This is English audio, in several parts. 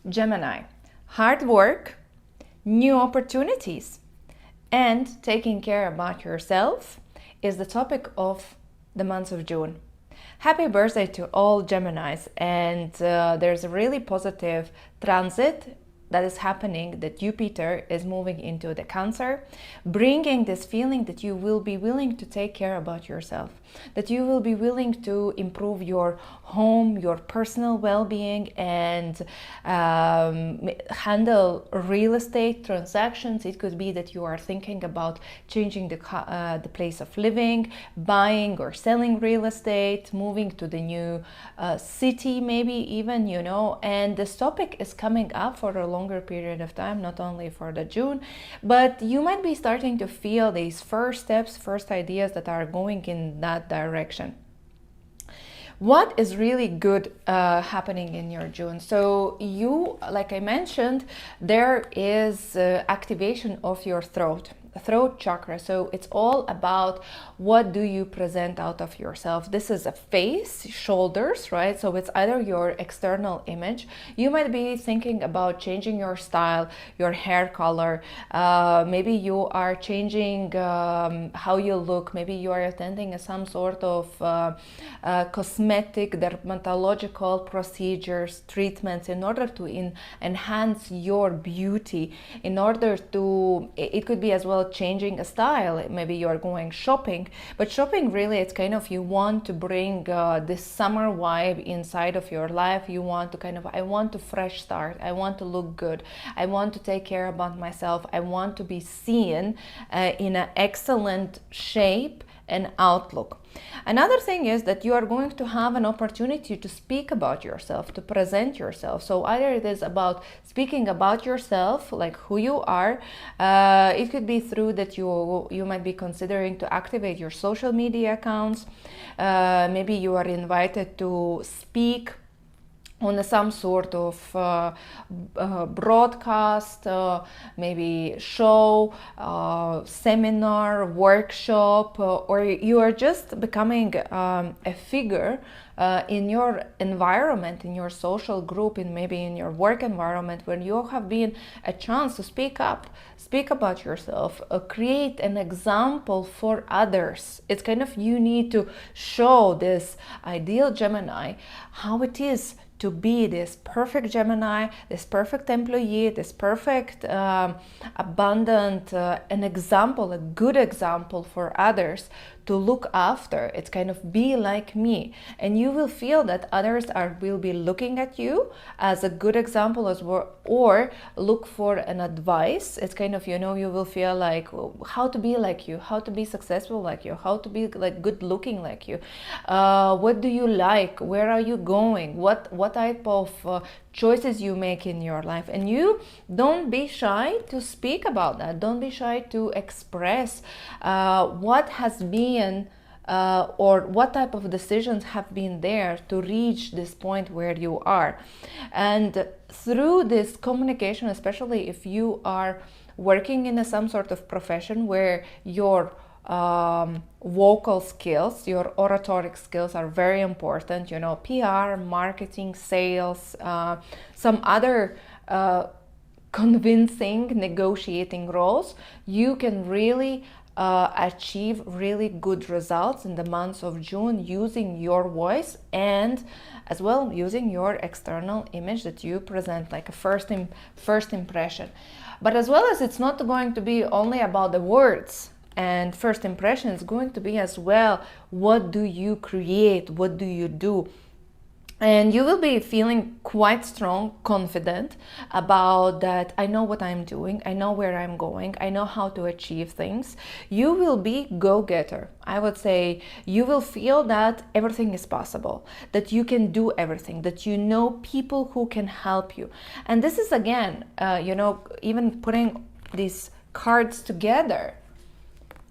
Gemini, hard work, new opportunities, and taking care about yourself is the topic of the month of June. Happy birthday to all Geminis, and there's a really positive transit that is happening, that Jupiter is moving into the Cancer, bringing this feeling that you will be willing to take care about yourself, that you will be willing to improve your home, your personal well-being, and handle real estate transactions. It could be that you are thinking about changing the place of living, buying or selling real estate, moving to the new city, maybe even, and this topic is coming up for a longer period of time, not only for the June, but you might be starting to feel these first steps, first ideas that are going in that direction. What is really good happening in your June? So you, like I mentioned, there is activation of your throat chakra. So it's all about what do you present out of yourself. This is a face, shoulders, right? So it's either your external image. You might be thinking about changing your style, your hair color. Maybe you are changing how you look. Maybe you are attending some sort of cosmetic, dermatological procedures, treatments in order to enhance your beauty, in order to, it could be as well changing a style. Maybe you're going shopping, but shopping really, it's kind of, you want to bring this summer vibe inside of your life. You want to I want to fresh start, I want to look good, I want to take care about myself, I want to be seen in an excellent shape and outlook. Another thing is that you are going to have an opportunity to speak about yourself, to present yourself. So either it is about speaking about yourself, like who you are. It could be through that you might be considering to activate your social media accounts. Maybe you are invited to speak on some sort of broadcast, maybe show, seminar, workshop, or you are just becoming a figure in your environment, in your social group, maybe in your work environment, where you have been a chance to speak up, speak about yourself, create an example for others. It's kind of, you need to show this ideal Gemini how it is to be this perfect Gemini, this perfect employee, this perfect, abundant, an example, a good example for others to look after. It's kind of, be like me, and you will feel that others will be looking at you as a good example as well, or look for an advice. It's kind of, you will feel like how to be like you, how to be successful like you, how to be like good looking like you. What do you like? Where are you going? What type of choices you make in your life? And you don't be shy to speak about that. Don't be shy to express what has been or what type of decisions have been there to reach this point where you are. And through this communication, especially if you are working in some sort of profession where your vocal skills, your oratoric skills are very important, PR, marketing, sales, some other convincing negotiating roles, you can really achieve really good results in the month of June using your voice, and as well using your external image that you present, like a first impression. But as well as, it's not going to be only about the words and first impression, is going to be as well, what do you create, what do you do? And you will be feeling quite strong, confident about that. I know what I'm doing, I know where I'm going, I know how to achieve things. You will be go-getter. I would say you will feel that everything is possible, that you can do everything, that you know people who can help you. And this is again, even putting these cards together,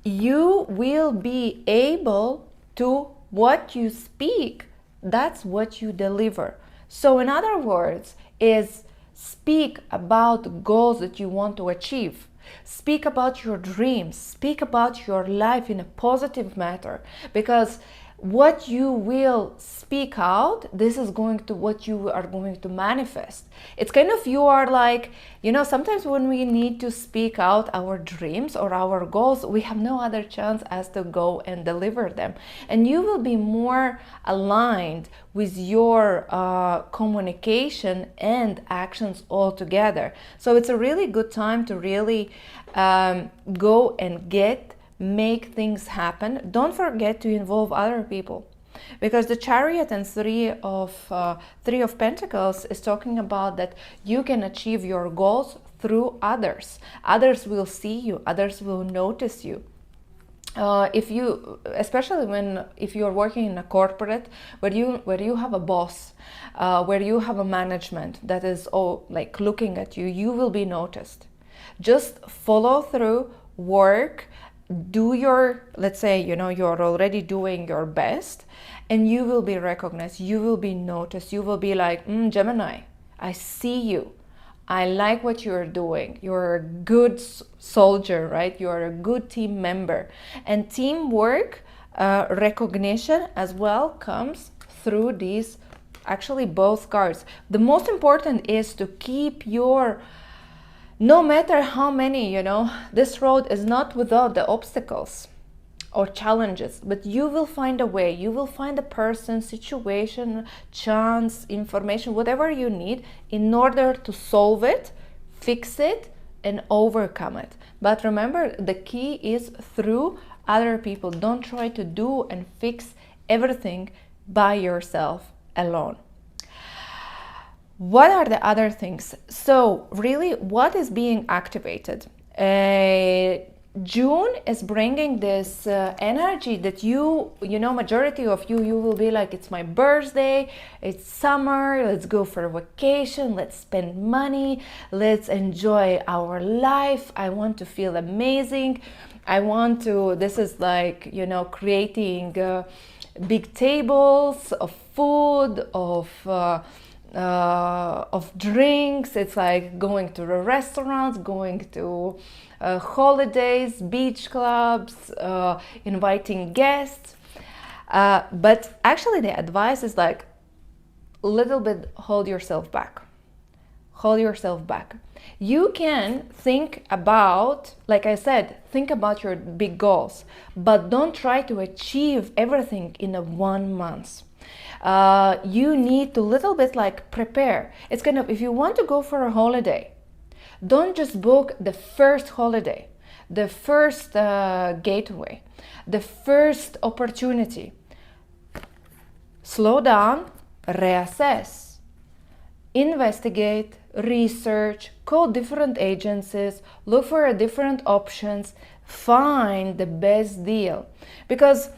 you will be able to, what you speak, that's what you deliver. So in other words, is speak about goals that you want to achieve. Speak about your dreams. Speak about your life in a positive manner, because what you will speak out, this is going to what you are going to manifest. It's kind of, you are like, sometimes when we need to speak out our dreams or our goals, we have no other chance as to go and deliver them, and you will be more aligned with your communication and actions altogether. So it's a really good time to really go and make things happen. Don't forget to involve other people, because the Chariot and Three of Pentacles is talking about that you can achieve your goals through others. Others will see you, others will notice you. Especially if you're working in a corporate where you have a boss, where you have a management that is all like looking at you, you will be noticed. Just follow through, work, do your, let's say, you're already doing your best, and you will be recognized, you will be noticed, you will be like, Gemini, I see you, I like what you're doing, you're a good soldier, right? You're a good team member. And teamwork, recognition as well comes through these, actually both cards. The most important is to keep no matter how many, this road is not without the obstacles or challenges, but you will find a way, you will find a person, situation, chance, information, whatever you need in order to solve it, fix it, and overcome it. But remember, the key is through other people. Don't try to do and fix everything by yourself alone. What are the other things? So really, what is being activated? June is bringing this energy that majority of you will be like, it's my birthday, it's summer, let's go for a vacation, let's spend money, let's enjoy our life, I want to feel amazing, this is like, creating big tables of food, of drinks. It's like going to the restaurants, going to holidays, beach clubs, inviting guests. But actually the advice is like, a little bit hold yourself back. Hold yourself back. You can think about, like I said, think about your big goals, but don't try to achieve everything in a 1 month. You need to little bit like prepare. It's kind of, if you want to go for a holiday, don't just book the first holiday, the first gateway, the first opportunity. Slow down, reassess, investigate, research, call different agencies, look for different options, find the best deal. Because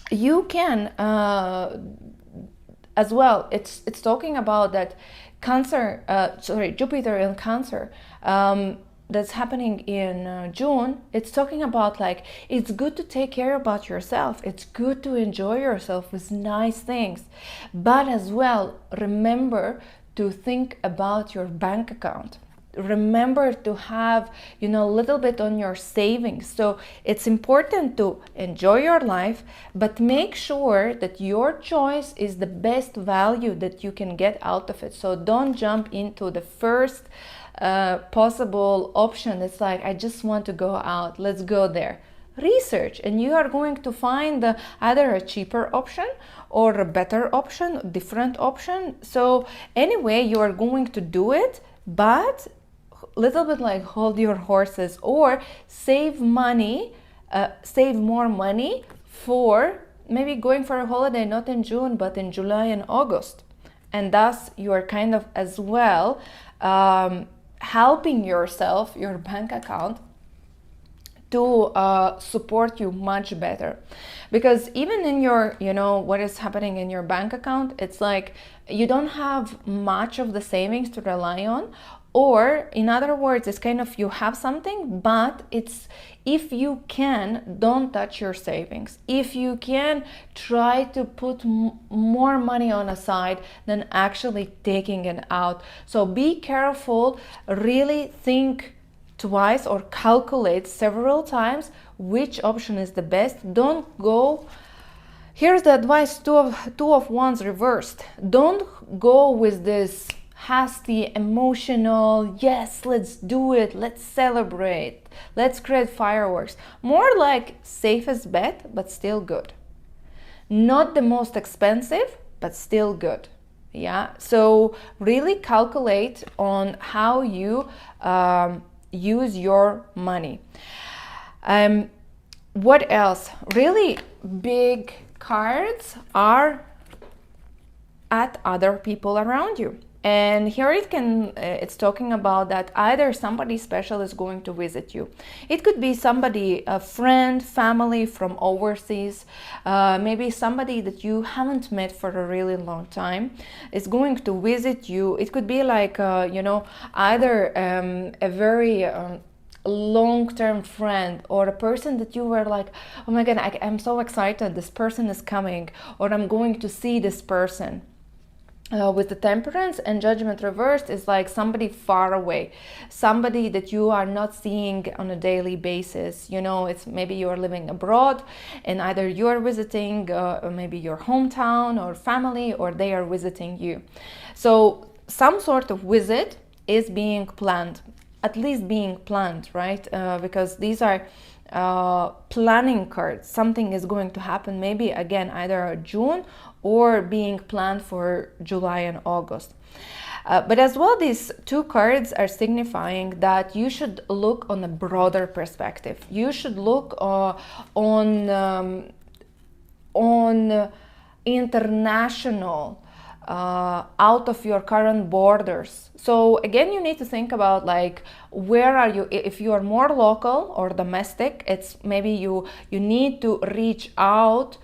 you can as well, it's talking about that Jupiter in Cancer, that's happening in June. It's talking about like, it's good to take care about yourself, it's good to enjoy yourself with nice things, but as well remember to think about your bank account. Remember to have a little bit on your savings. So it's important to enjoy your life, but make sure that your choice is the best value that you can get out of it. So don't jump into the first possible option. It's like, I just want to go out, let's go there. Research, and you are going to find either a cheaper option or a better option, different option. So anyway, you are going to do it, but little bit like hold your horses, or save money, save more money for maybe going for a holiday, not in June, but in July and August. And thus you are kind of as well helping yourself, your bank account, to support you much better. Because even in your, what is happening in your bank account, it's like you don't have much of the savings to rely on. Or in other words, it's kind of, you have something, but it's, if you can, don't touch your savings. If you can, try to put more money on a side than actually taking it out. So be careful, really think twice or calculate several times which option is the best. Don't go Here's the advice, two of wands reversed. Don't go with this hasty, emotional, yes, let's do it, let's celebrate, let's create fireworks. More like safest bet, but still good. Not the most expensive, but still good. Yeah, so really calculate on how you use your money. What else? Really big cards are at other people around you. And here it's talking about that either somebody special is going to visit you. It could be somebody, a friend, family from overseas, maybe somebody that you haven't met for a really long time is going to visit you. It could be like, either a very long-term friend, or a person that you were like, oh my God, I'm so excited, this person is coming, or I'm going to see this person. With the temperance and judgment reversed is like somebody far away, somebody that you are not seeing on a daily basis. It's maybe you're living abroad and either you're visiting maybe your hometown or family, or they are visiting you. So some sort of visit is being planned, at least being planned, right? Because these are planning cards. Something is going to happen, maybe again either June or being planned for July and August. But as well, these two cards are signifying that you should look on a broader perspective. You should look on international, out of your current borders. So again, you need to think about like, where are you? If you are more local or domestic, it's maybe you need to reach out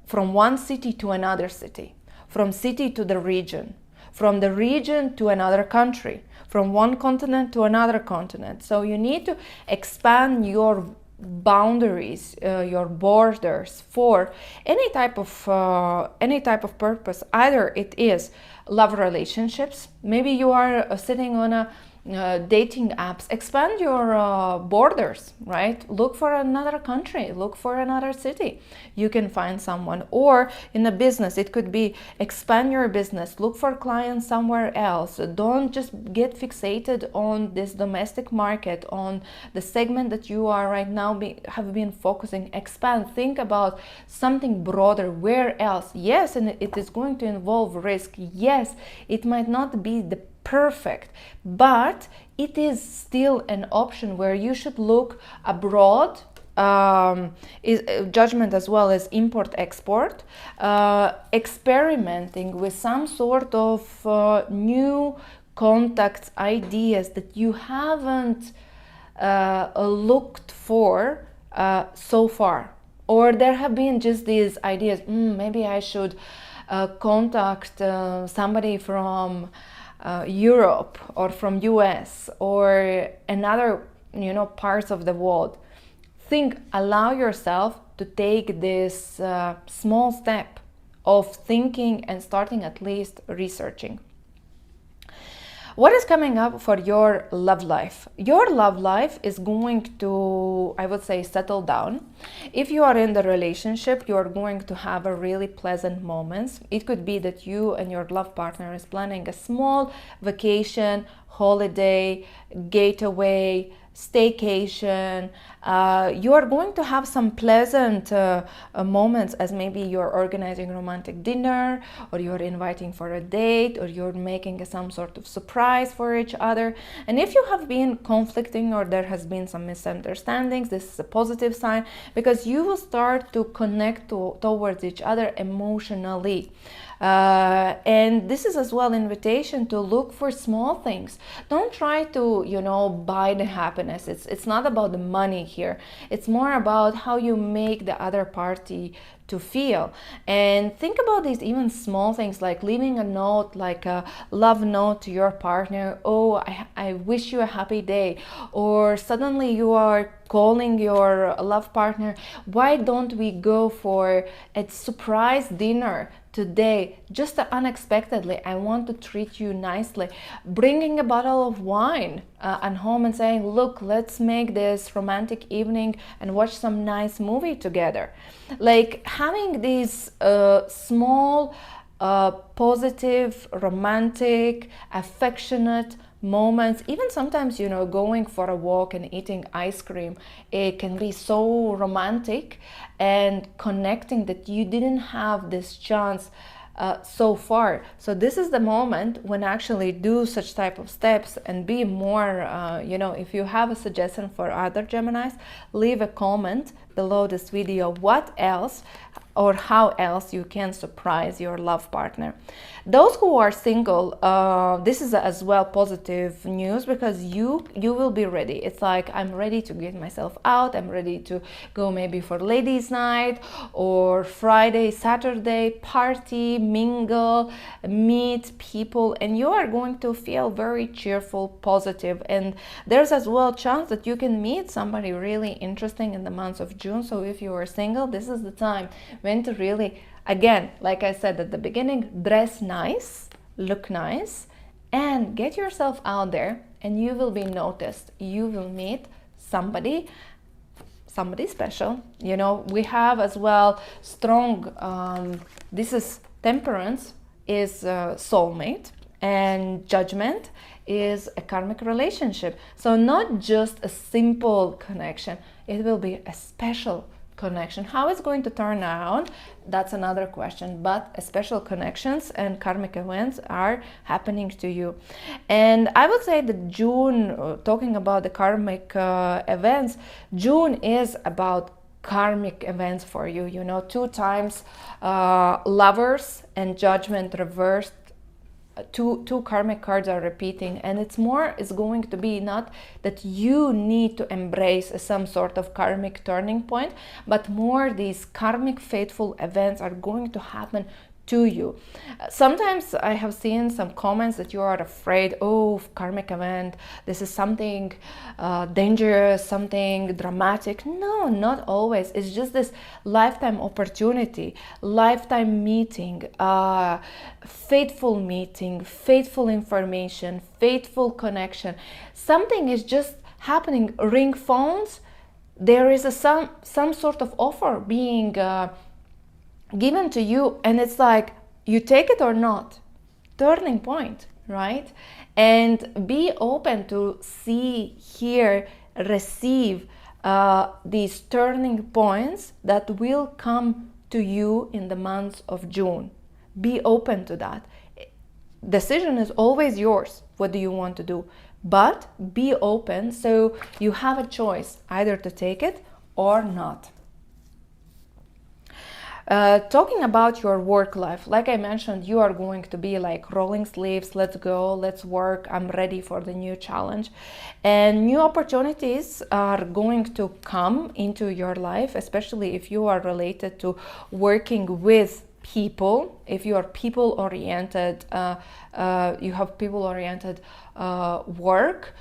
from one city to another city, from city to the region, from the region to another country, from one continent to another continent. So you need to expand your boundaries, your borders for any type of purpose. Either it is love relationships, maybe you are sitting on a dating apps. Expand your borders, right? Look for another country, look for another city. You can find someone. Or in a business, it could be expand your business, look for clients somewhere else. Don't just get fixated on this domestic market, on the segment that you are right now have been focusing. Expand, think about something broader. Where else? Yes, and it is going to involve risk. Yes, it might not be the perfect, but it is still an option where you should look abroad. Is judgment as well as import export, experimenting with some sort of new contacts, ideas that you haven't looked for so far, or there have been just these ideas, maybe I should contact somebody from Europe or from US or another parts of the world. Allow yourself to take this small step of thinking and starting at least researching. What is coming up for your love life? Your love life is going to, I would say, settle down. If you are in the relationship, you are going to have a really pleasant moments. It could be that you and your love partner is planning a small vacation, holiday, getaway, staycation. You are going to have some pleasant moments, as maybe you're organizing romantic dinner, or you're inviting for a date, or you're making some sort of surprise for each other. And if you have been conflicting or there has been some misunderstandings, this is a positive sign, because you will start to connect towards each other emotionally. And this is as well an invitation to look for small things. Don't try to buy the happiness. It's not about the money here. It's more about how you make the other party to feel. And think about these even small things, like leaving a note, like a love note to your partner. Oh, I wish you a happy day. Or suddenly you are calling your love partner, why don't we go for a surprise dinner today, just unexpectedly? I want to treat you nicely. Bringing a bottle of wine at home and saying, look, let's make this romantic evening and watch some nice movie together. Like having these small, positive, romantic, affectionate moments. Even sometimes, going for a walk and eating ice cream, it can be so romantic and connecting that you didn't have this chance so far. So this is the moment when actually do such type of steps and be more, if you have a suggestion for other Geminis, leave a comment below this video what else or how else you can surprise your love partner. Those who are single, this is as well positive news, because you will be ready. It's like, I'm ready to get myself out, I'm ready to go maybe for ladies night or Friday, Saturday party, mingle, meet people, and you are going to feel very cheerful, positive. And there's as well chance that you can meet somebody really interesting in the month of June. So if you are single, this is the time when to really, again, like I said at the beginning, dress nice, look nice, and get yourself out there, and you will be noticed. You will meet somebody special. We have as well strong, this is Temperance is soulmate, and Judgment is a karmic relationship. So not just a simple connection, it will be a special connection. How it's going to turn out, that's another question, but special connections and karmic events are happening to you. And I would say that June, talking about the karmic events, June is about karmic events for you. 2 times Lovers and Judgment reversed. Two karmic cards are repeating, and it's going to be not that you need to embrace some sort of karmic turning point, but more these karmic fateful events are going to happen to you. Sometimes I have seen some comments that you are afraid, karmic event, this is something dangerous, something dramatic. No, not always. It's just this lifetime opportunity, lifetime meeting, fateful meeting, fateful information, fateful connection. Something is just happening. Ring phones, there is some sort of offer being given to you, and it's like, you take it or not. Turning point, right? And be open to see, hear, receive these turning points that will come to you in the month of June. Be open to that. Decision is always yours. What do you want to do? But be open, so you have a choice either to take it or not. Talking about your work life, like I mentioned, you are going to be like rolling sleeves, let's go, let's work, I'm ready for the new challenge. And new opportunities are going to come into your life, especially if you are related to working with people. If you are people-oriented, you have people-oriented work,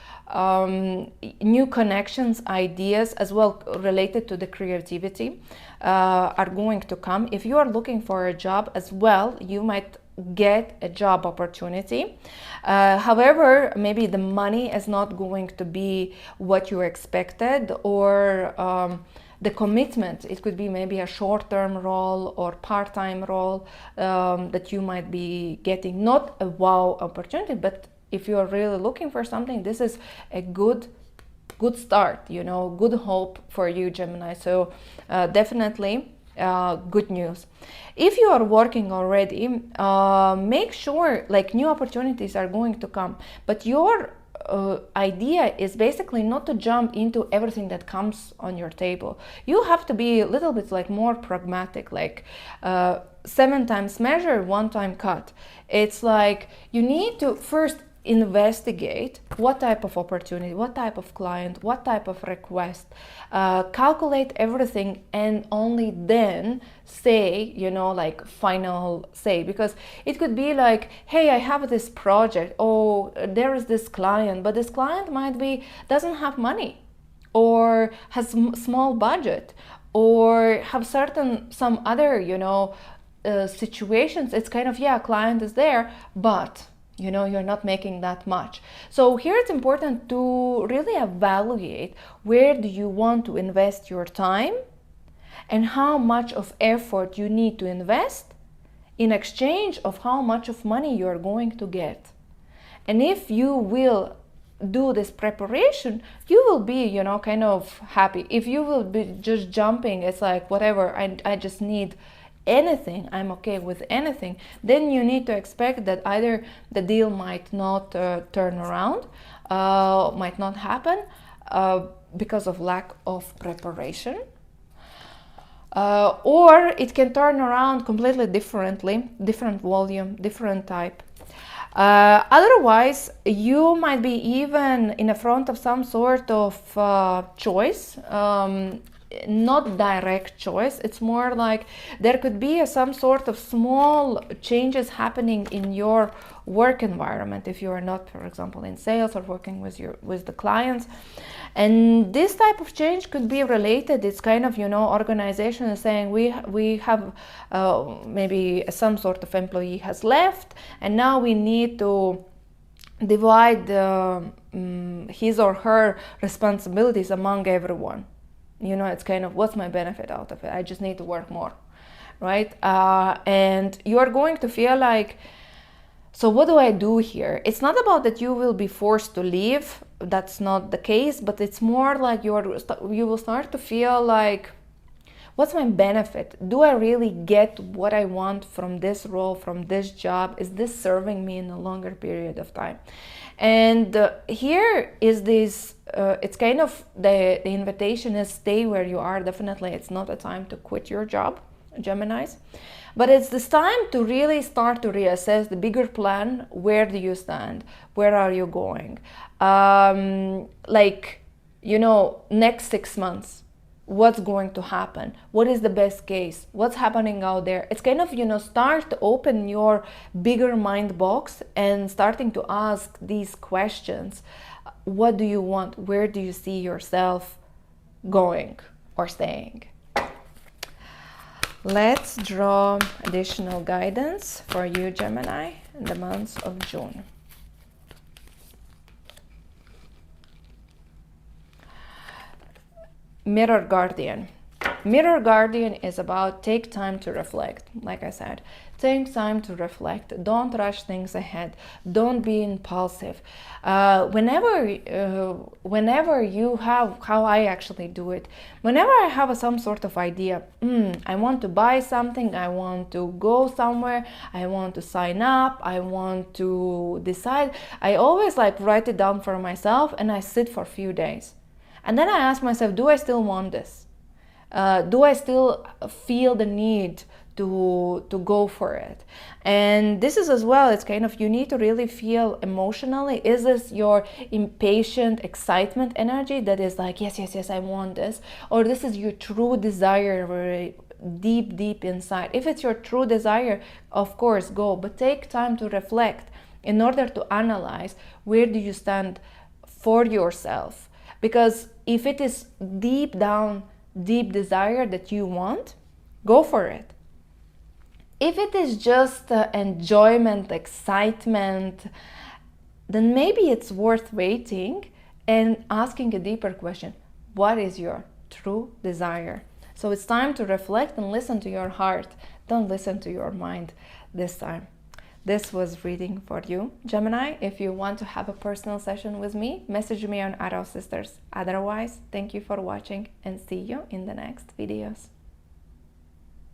new connections, ideas as well related to the creativity are going to come. If you are looking for a job as well, you might get a job opportunity. However, maybe the money is not going to be what you expected, or the commitment, it could be maybe a short-term role or part-time role that you might be getting. Not a wow opportunity, but if you are really looking for something, this is a good start, good hope for you, Gemini. So definitely good news. If you are working already, make sure, like, new opportunities are going to come, but your idea is basically not to jump into everything that comes on your table. You have to be a little bit like more pragmatic, like 7 times measure, 1 time cut. It's like you need to first investigate what type of opportunity, what type of client, what type of request, calculate everything, and only then say, like final say. Because it could be like, hey, I have this project, there is this client, but this client doesn't have money, or has small budget, or have some other situations. It's kind of, client is there, but you're not making that much. So here it's important to really evaluate, where do you want to invest your time, and how much of effort you need to invest in exchange of how much of money you are going to get. And if you will do this preparation, you will be, you know, kind of happy. If you will be just jumping, it's like whatever, I just need anything, I'm okay with anything, then you need to expect that either the deal might not turn around, might not happen because of lack of preparation, or it can turn around completely differently, different volume, different type. Otherwise, you might be even in the front of some sort of choice, not direct choice. It's more like there could be some sort of small changes happening in your work environment if you are not, for example, in sales or working with the clients. And this type of change could be related. It's kind of, you know, organization is saying we have maybe some sort of employee has left, and now we need to divide his or her responsibilities among everyone. You know, it's kind of, what's my benefit out of it? I just need to work more, right? And you're going to feel like, so what do I do here? It's not about that you will be forced to leave. That's not the case, but it's more like you will start to feel like, what's my benefit? Do I really get what I want from this role, from this job? Is this serving me in a longer period of time? And here is this, it's kind of, the invitation is stay where you are. Definitely, it's not a time to quit your job, Geminis. But it's this time to really start to reassess the bigger plan. Where do you stand? Where are you going? Like, you know, next 6 months, what's going to happen? What is the best case? What's happening out there? It's kind of, you know, start to open your bigger mind box and starting to ask these questions. What do you want? Where do you see yourself going or staying? Let's draw additional guidance for you, Gemini, in the month of June. Mirror Guardian. Mirror Guardian is about take time to reflect. Like I said, take time to reflect. Don't rush things ahead. Don't be impulsive. Whenever you have, how I actually do it, whenever I have some sort of idea, I want to buy something, I want to go somewhere, I want to sign up, I want to decide, I always like write it down for myself and I sit for a few days. And then I ask myself, do I still want this? Do I still feel the need to go for it? And this is as well, it's kind of, you need to really feel emotionally, is this your impatient excitement energy that is like, yes, yes, yes, I want this? Or this is your true desire, very deep inside? If it's your true desire, of course, go, but take time to reflect in order to analyze where do you stand for yourself. Because if it is deep desire that you want, go for it. If it is just enjoyment, excitement, then maybe it's worth waiting and asking a deeper question. What is your true desire? So it's time to reflect and listen to your heart. Don't listen to your mind this time. This was reading for you, Gemini. If you want to have a personal session with me, message me on Arrow Sisters. Otherwise, thank you for watching and see you in the next videos.